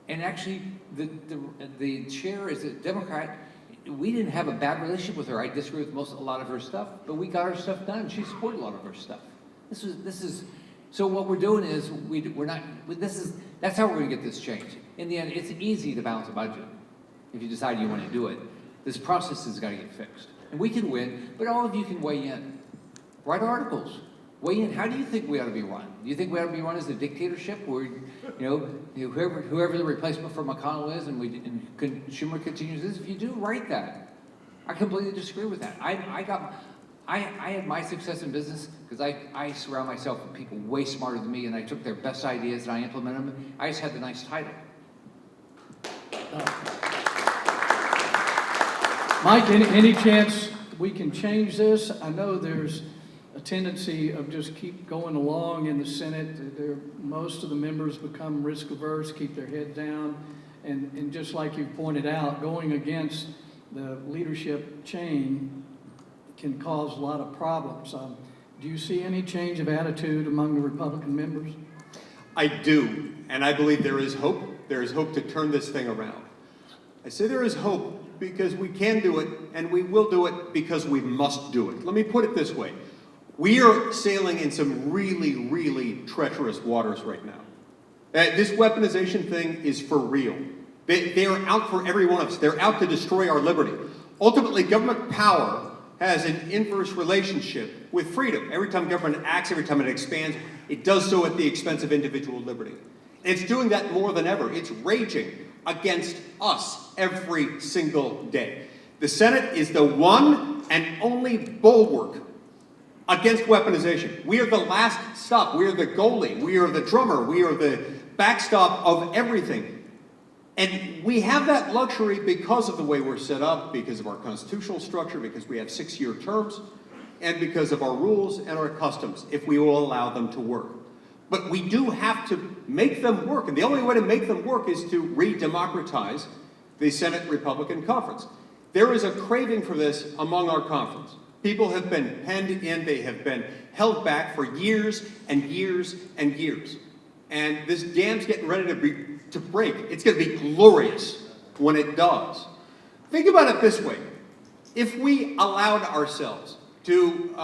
And actually, the chair is a Democrat. We didn't have a bad relationship with her. I disagree with a lot of her stuff, but we got our stuff done. She supported a lot of her stuff. So what we're doing is that's how we're going to get this changed. In the end, it's easy to balance a budget if you decide you want to do it. This process has got to get fixed. And we can win, but all of you can weigh in. Write articles. Weigh in. How do you think we ought to be run? Do you think we ought to be run as a dictatorship where, whoever the replacement for McConnell is and Schumer continues this? If you do, write that. I completely disagree with that. I had my success in business because I surround myself with people way smarter than me, and I took their best ideas and I implemented them. I just had the nice title. Mike, any chance we can change this? I know there's a tendency of just keep going along in the Senate. Most of the members become risk averse, keep their head down, and just like you pointed out, going against the leadership chain can cause a lot of problems. Do you see any change of attitude among the Republican members? I do. and I believe there is hope. There is hope to turn this thing around. I say there is hope because we can do it, and we will do it because we must do it. Let me put it this way. We are sailing in some really, really treacherous waters right now. This weaponization thing is for real. They are out for every one of us. They're out to destroy our liberty. Ultimately, government power has an inverse relationship with freedom. Every time government acts, every time it expands, it does so at the expense of individual liberty. And it's doing that more than ever. It's raging against us every single day. The Senate is the one and only bulwark against weaponization. We are the last stop. We are the goalie. We are the drummer. We are the backstop of everything. And we have that luxury because of the way we're set up, because of our constitutional structure, because we have 6-year terms, and because of our rules and our customs, if we will allow them to work. But we do have to make them work, and the only way to make them work is to re-democratize the Senate Republican Conference. There is a craving for this among our conference. People have been penned in, they have been held back for years and years and years. And this dam's getting ready to break. It's going to be glorious when it does. Think about it this way. If we allowed ourselves to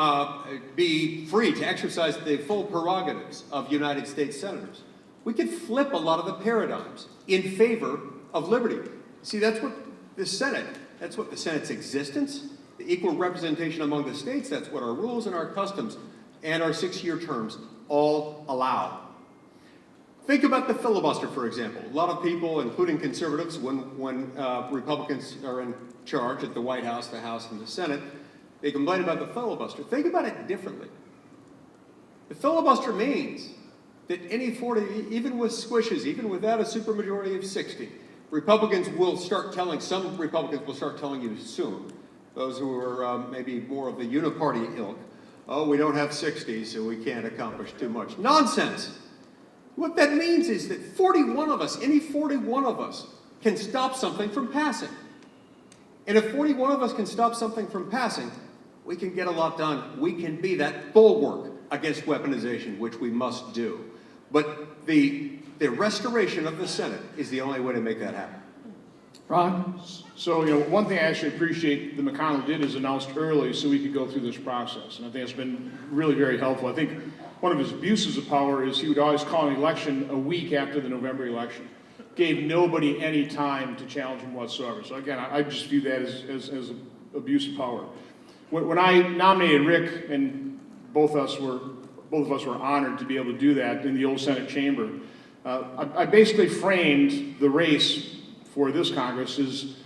be free to exercise the full prerogatives of United States senators, we could flip a lot of the paradigms in favor of liberty. See, that's what the Senate's existence, the equal representation among the states, that's what our rules and our customs and our 6-year terms all allow. Think about the filibuster, for example. A lot of people, including conservatives, when Republicans are in charge at the White House, the House, and the Senate, they complain about the filibuster. Think about it differently. The filibuster means that any 40, even with squishes, even without a supermajority of 60, some Republicans will start telling you soon, those who are maybe more of the uniparty ilk, oh, we don't have 60, so we can't accomplish too much. Nonsense! What that means is that 41 of us, any 41 of us, can stop something from passing. And if 41 of us can stop something from passing, we can get a lot done. We can be that bulwark against weaponization, which we must do. But the restoration of the Senate is the only way to make that happen. Ron? So, one thing I actually appreciate that McConnell did is announced early so we could go through this process. And I think it's been really very helpful. I think one of his abuses of power is he would always call an election a week after the November election. Gave nobody any time to challenge him whatsoever. So again, I just view that as abuse of power. When I nominated Rick, and both of us were honored to be able to do that in the old Senate chamber, I basically framed the race for this Congress as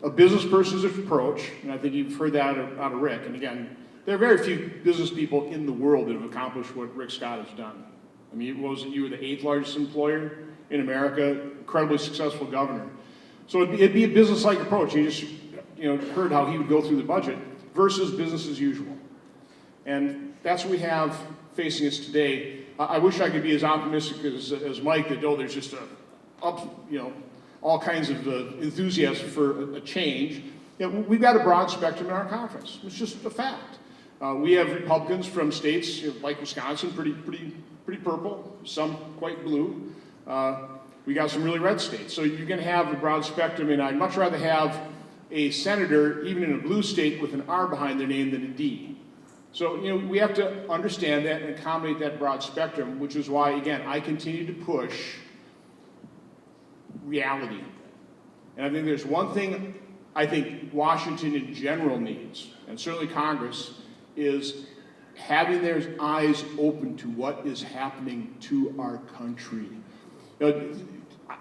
a business person's approach, and I think you've heard that out of Rick. And again, there are very few business people in the world that have accomplished what Rick Scott has done. I mean, you were the 8th largest employer in America, incredibly successful governor. So it'd be a business-like approach. You just heard how he would go through the budget versus business as usual. And that's what we have facing us today. I wish I could be as optimistic as Mike that, there's just all kinds of enthusiasm for a change. We've got a broad spectrum in our conference. It's just a fact. We have Republicans from states like Wisconsin, pretty purple, some quite blue. We got some really red states. So you're going to have a broad spectrum, and I'd much rather have a senator, even in a blue state, with an R behind their name than a D. So, we have to understand that and accommodate that broad spectrum, which is why, again, I continue to push reality. And I think there's one thing I think Washington in general needs, and certainly Congress, is having their eyes open to what is happening to our country.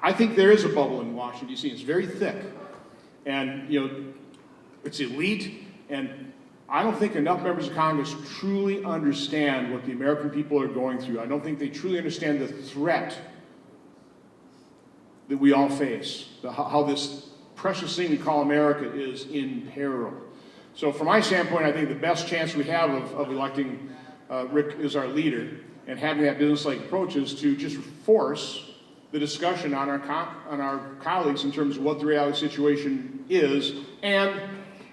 I think there is a bubble in Washington, D.C. It's very thick. And, it's elite. And I don't think enough members of Congress truly understand what the American people are going through. I don't think they truly understand the threat that we all face, how this precious thing we call America is in peril. So from my standpoint, I think the best chance we have of electing Rick as our leader and having that business-like approach is to just force the discussion on our colleagues in terms of what the reality situation is. And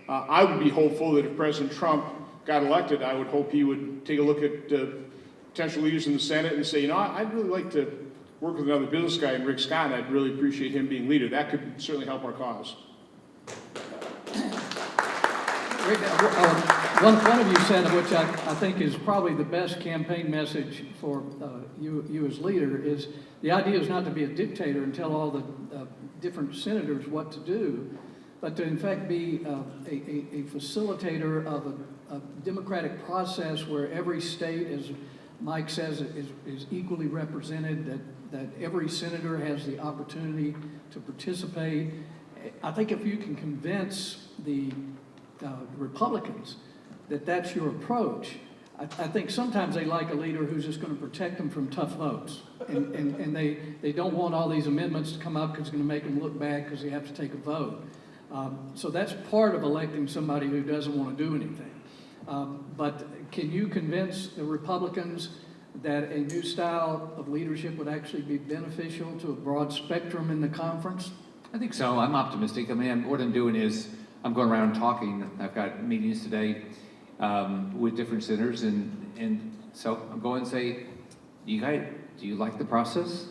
I would be hopeful that if President Trump got elected, I would hope he would take a look at potential leaders in the Senate and say, I'd really like to work with another business guy, and Rick Scott, and I'd really appreciate him being leader. That could certainly help our cause. Rick, one of you said, which I think is probably the best campaign message for you as leader, is the idea is not to be a dictator and tell all the different senators what to do, but to in fact be a facilitator of a democratic process where every state, as Mike says, is equally represented, that every senator has the opportunity to participate. I think if you can convince the Republicans that that's your approach, I think sometimes they like a leader who's just going to protect them from tough votes. And they don't want all these amendments to come up because it's going to make them look bad because they have to take a vote. So that's part of electing somebody who doesn't want to do anything. But can you convince the Republicans that a new style of leadership would actually be beneficial to a broad spectrum in the conference? I think so. I'm optimistic. I mean, what I'm doing is I'm going around talking. I've got meetings today with different senators, and so I'm going and say, you guys, do you like the process?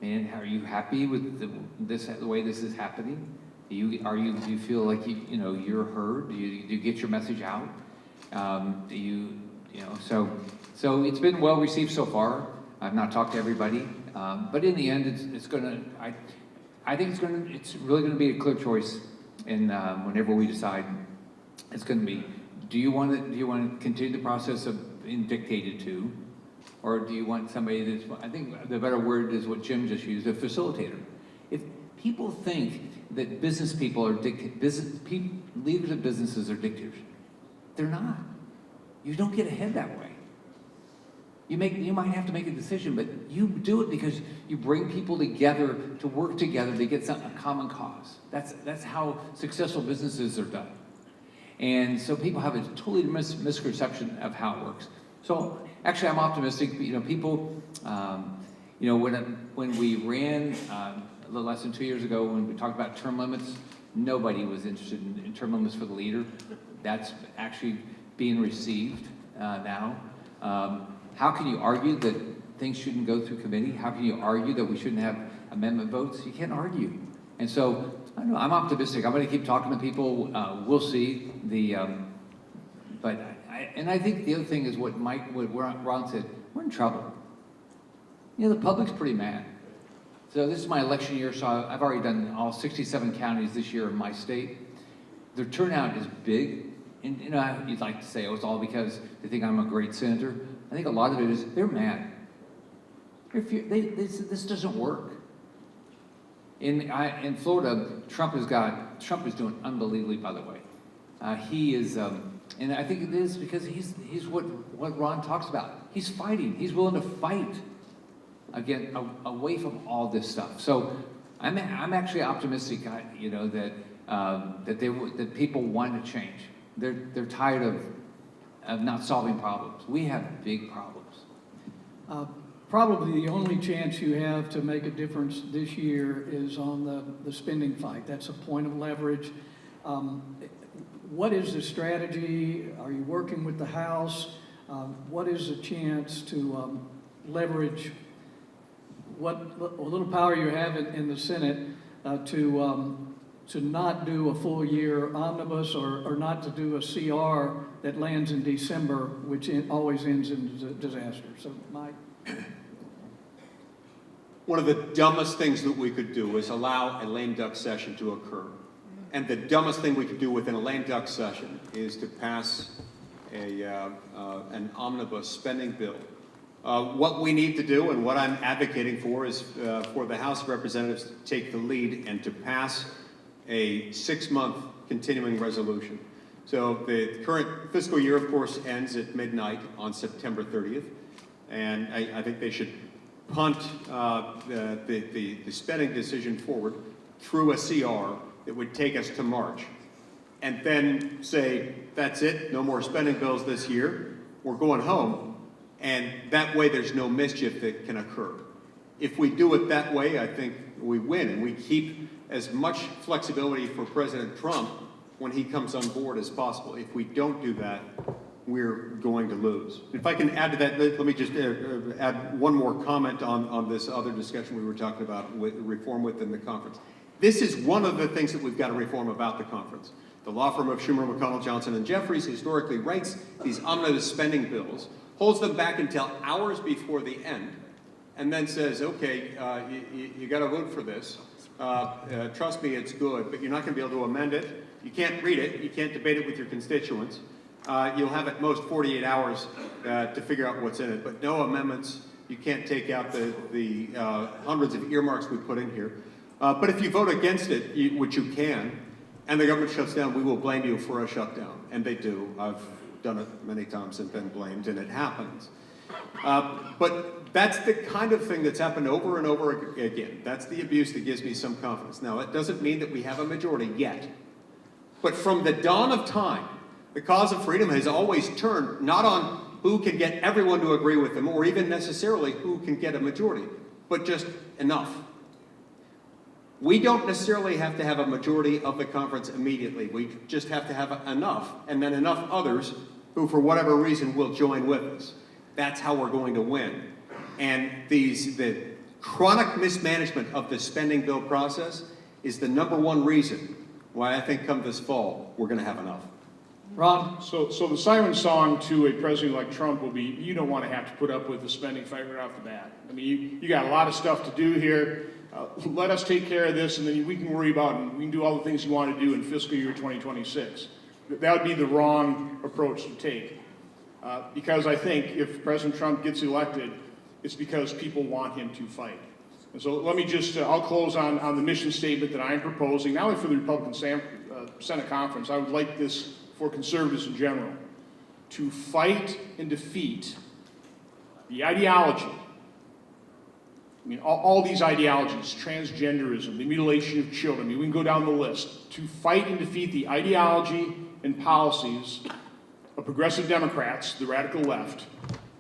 And are you happy with the way this is happening? Do you feel like you're heard? Do you get your message out? So it's been well received so far. I've not talked to everybody, but in the end, I think it's really gonna be a clear choice. And whenever we decide, it's going to be: do you want to continue the process of being dictated to, or do you want somebody that's? I think the better word is what Jim just used: a facilitator. If people think that business people are leaders of businesses are dictators, they're not. You don't get ahead that way. You might have to make a decision, but you do it because you bring people together to work together to get a common cause. That's how successful businesses are done. And so people have a totally misconception of how it works. So actually, I'm optimistic. People, when we ran a little less than 2 years ago, when we talked about term limits, nobody was interested in term limits for the leader. That's actually being received now. How can you argue that things shouldn't go through committee? How can you argue that we shouldn't have amendment votes? You can't argue. And so, I don't know, I'm optimistic. I'm going to keep talking to people. We'll see. I think the other thing is what Ron said, we're in trouble. The public's pretty mad. So this is my election year, so I've already done all 67 counties this year in my state. The turnout is big. And you'd like to say, it's all because they think I'm a great senator. I think a lot of it is they're mad. This doesn't work. In Florida, Trump is doing unbelievably, by the way. He is, and I think it is because he's what Ron talks about. He's fighting. He's willing to fight again away from all this stuff. So I'm actually optimistic, that people want to change. They're tired of not solving problems. We have big problems. Probably the only chance you have to make a difference this year is on the spending fight. That's a point of leverage. What is the strategy? Are you working with the House? What is the chance to leverage what little power you have in the Senate to not do a full year omnibus or not to do a CR that lands in December, which always ends in disaster? So, Mike? One of the dumbest things that we could do is allow a lame duck session to occur. And the dumbest thing we could do within a lame duck session is to pass an omnibus spending bill. What we need to do, and what I'm advocating for, is for the House of Representatives to take the lead and to pass a 6-month continuing resolution. So the current fiscal year, of course, ends at midnight on September 30th. And I think they should punt the spending decision forward through a CR that would take us to March. And then say, that's it, no more spending bills this year, we're going home. And that way there's no mischief that can occur. If we do it that way, I think we win, and we keep as much flexibility for President Trump when he comes on board as possible. If we don't do that, we're going to lose. If I can add to that, let me just add one more comment on this other discussion we were talking about with reform within the conference. This is one of the things that we've got to reform about the conference. The law firm of Schumer, McConnell, Johnson, and Jeffries historically writes these omnibus spending bills, holds them back until hours before the end, and then says, okay, you got to vote for this. Trust me, it's good, but you're not going to be able to amend it. You can't read it. You can't debate it with your constituents. You'll have at most 48 hours to figure out what's in it, but no amendments. You can't take out the hundreds of earmarks we put in here. But if you vote against it, which you can, and the government shuts down, we will blame you for a shutdown. And they do. I've done it many times and been blamed, and it happens. But that's the kind of thing that's happened over and over again. That's the abuse that gives me some confidence. Now, it doesn't mean that we have a majority yet. But from the dawn of time, the cause of freedom has always turned not on who can get everyone to agree with them, or even necessarily who can get a majority, but just enough. We don't necessarily have to have a majority of the conference immediately. We just have to have enough, and then enough others who, for whatever reason, will join with us. That's how we're going to win. And the chronic mismanagement of the spending bill process is the #1 reason why I think come this fall, we're going to have enough. Ron? So the siren song to a president like Trump will be, you don't want to have to put up with the spending fight right off the bat. I mean, you got a lot of stuff to do here. Let us take care of this, and then we can worry about it. We can do all the things you want to do in fiscal year 2026. That would be the wrong approach to take. Because I think if President Trump gets elected, it's because people want him to fight. And so let me just, I'll close on the mission statement that I am proposing, not only for the Republican Senate Conference. I would like this for conservatives in general, to fight and defeat the ideology. I mean, all these ideologies, transgenderism, the mutilation of children, I mean, we can go down the list. To fight and defeat the ideology and policies of progressive Democrats, the radical left,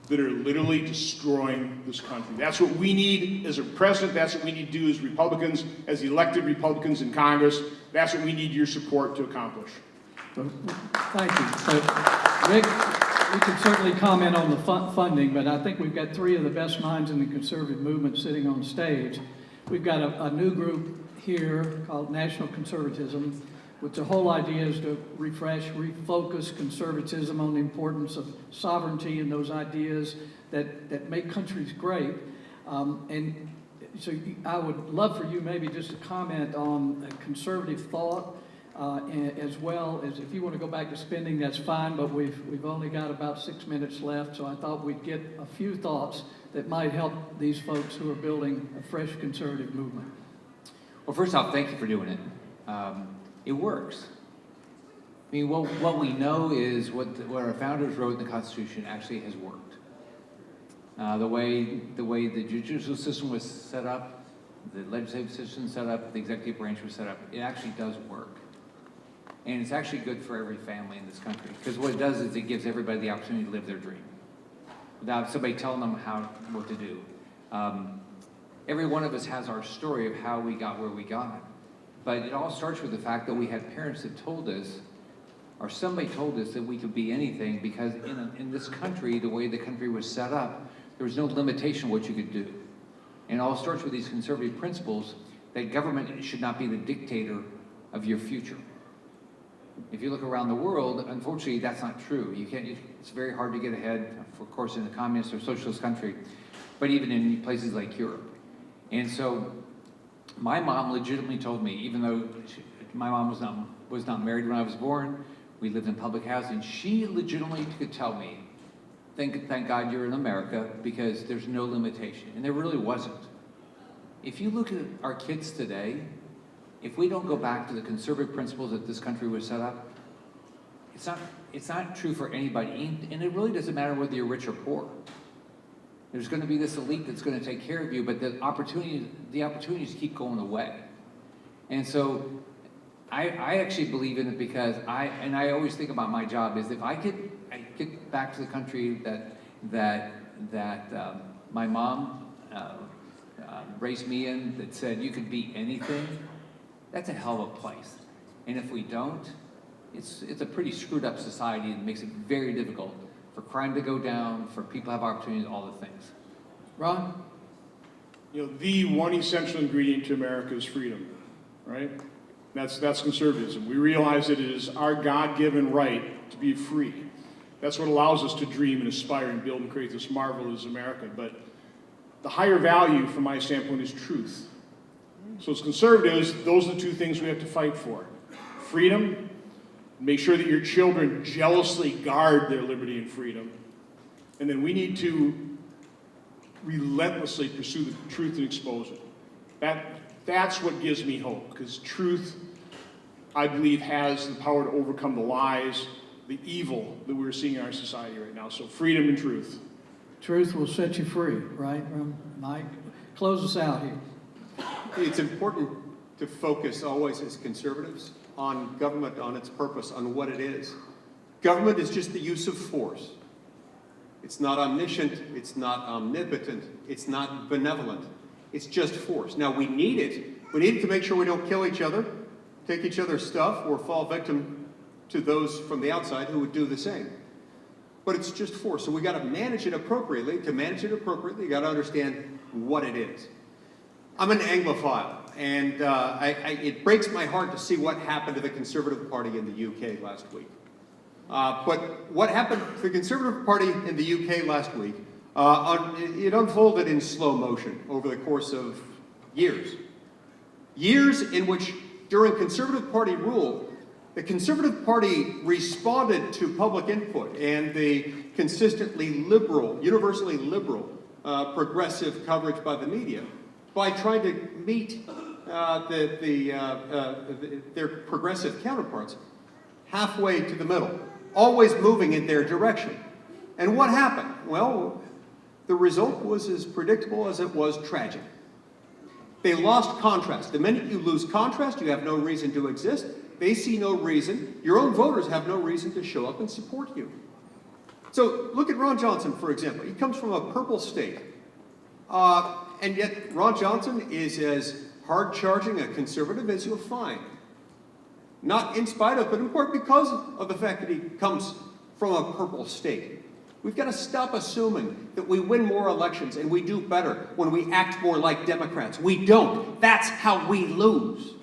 that are literally destroying this country. That's what we need as a president. That's what we need to do as Republicans, as elected Republicans in Congress. That's what we need your support to accomplish. Thank you. So, Rick, we can certainly comment on the funding, but I think we've got 3 of the best minds in the conservative movement sitting on stage. We've got a new group here called National Conservatism, which the whole idea is to refocus conservatism on the importance of sovereignty and those ideas that make countries great. And so I would love for you maybe just to comment on conservative thought, as well as if you want to go back to spending, that's fine, but we've only got about 6 minutes left, so I thought we'd get a few thoughts that might help these folks who are building a fresh conservative movement. Well, first off, thank you for doing it. It works. I mean, what we know is what our founders wrote in the Constitution actually has worked. The way the judicial system was set up, the legislative system set up, the executive branch was set up, it actually does work. And it's actually good for every family in this country, because what it does is it gives everybody the opportunity to live their dream without somebody telling them what to do. Every one of us has our story of how we got where we got. But it all starts with the fact that we had parents that told us, or somebody told us, that we could be anything, because in this country, the way the country was set up, there was no limitation what you could do. And it all starts with these conservative principles that government should not be the dictator of your future. If you look around the world, unfortunately, that's not true. It's very hard to get ahead, of course, in a communist or socialist country, but even in places like Europe. And so my mom legitimately told me, even though my mom was not married when I was born, we lived in public housing, she legitimately could tell me, thank God you're in America, because there's no limitation. And there really wasn't. If you look at our kids today, if we don't go back to the conservative principles that this country was set up, it's not true for anybody. And it really doesn't matter whether you're rich or poor. There's going to be this elite that's going to take care of you, but the opportunities keep going away. And so I actually believe in it, because I always think about my job is, if I get back to the country that my mom raised me in, that said you could be anything, that's a hell of a place. And if we don't, it's a pretty screwed up society and makes it very difficult for crime to go down, for people to have opportunities, all the things. Ron? You know, the one essential ingredient to America is freedom, right? That's conservatism. We realize that it is our God-given right to be free. That's what allows us to dream and aspire and build and create this marvelous America. But the higher value, from my standpoint, is truth. So as conservatives, those are the two things we have to fight for. Freedom, make sure that your children jealously guard their liberty and freedom. And then we need to relentlessly pursue the truth and expose it. That's what gives me hope, because truth, I believe, has the power to overcome the lies, the evil that we're seeing in our society right now. So freedom and truth. Truth will set you free, right, Mike? Close us out here. It's important to focus always as conservatives on government, on its purpose, on what it is. Government is just the use of force. It's not omniscient, it's not omnipotent, it's not benevolent. It's just force. Now, we need it. We need it to make sure we don't kill each other, take each other's stuff, or fall victim to those from the outside who would do the same. But it's just force. So we got to manage it appropriately. To manage it appropriately, you got to understand what it is. I'm an Anglophile, and it breaks my heart to see what happened to the Conservative Party in the UK last week. But what happened to the Conservative Party in the UK last week, it unfolded in slow motion over the course of years. Years in which, during Conservative Party rule, the Conservative Party responded to public input and the consistently liberal, universally liberal, progressive coverage by the media by trying to meet their progressive counterparts halfway to the middle, always moving in their direction. And what happened? Well, the result was as predictable as it was tragic. They lost contrast. The minute you lose contrast, you have no reason to exist. They see no reason. Your own voters have no reason to show up and support you. So look at Ron Johnson, for example. He comes from a purple state. And yet Ron Johnson is as hard-charging a conservative as you'll find. Not in spite of, but in part because of the fact that he comes from a purple state. We've got to stop assuming that we win more elections and we do better when we act more like Democrats. We don't. That's how we lose.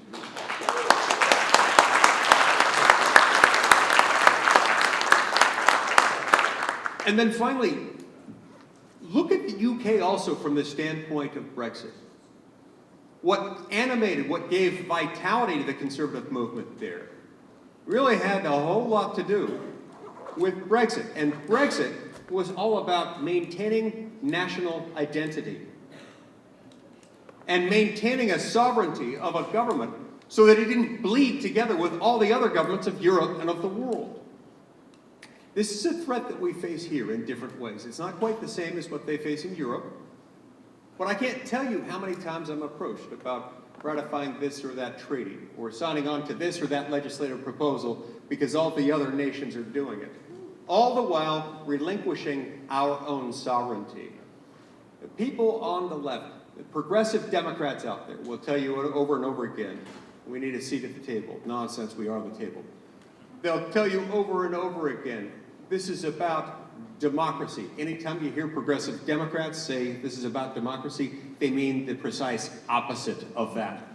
And then finally, look at the UK also from the standpoint of Brexit. What animated, what gave vitality to the conservative movement there really had a whole lot to do with Brexit. And Brexit was all about maintaining national identity and maintaining a sovereignty of a government so that it didn't bleed together with all the other governments of Europe and of the world. This is a threat that we face here in different ways. It's not quite the same as what they face in Europe, but I can't tell you how many times I'm approached about ratifying this or that treaty or signing on to this or that legislative proposal because all the other nations are doing it, all the while relinquishing our own sovereignty. The people on the left, the progressive Democrats out there will tell you over and over again, we need a seat at the table. Nonsense, we are the table. They'll tell you over and over again, this is about democracy. Anytime you hear progressive Democrats say this is about democracy, they mean the precise opposite of that.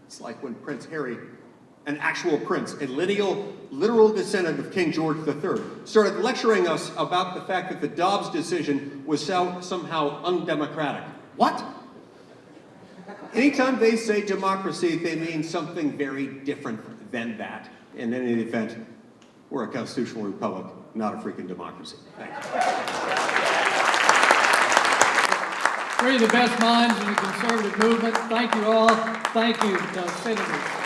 It's like when Prince Harry, an actual prince, a literal descendant of King George III, started lecturing us about the fact that the Dobbs decision was somehow undemocratic. What? Anytime they say democracy, they mean something very different than that. In any event, we're a constitutional republic, not a freaking democracy. Thanks. Three of the best minds in the conservative movement. Thank you all. Thank you, Senators.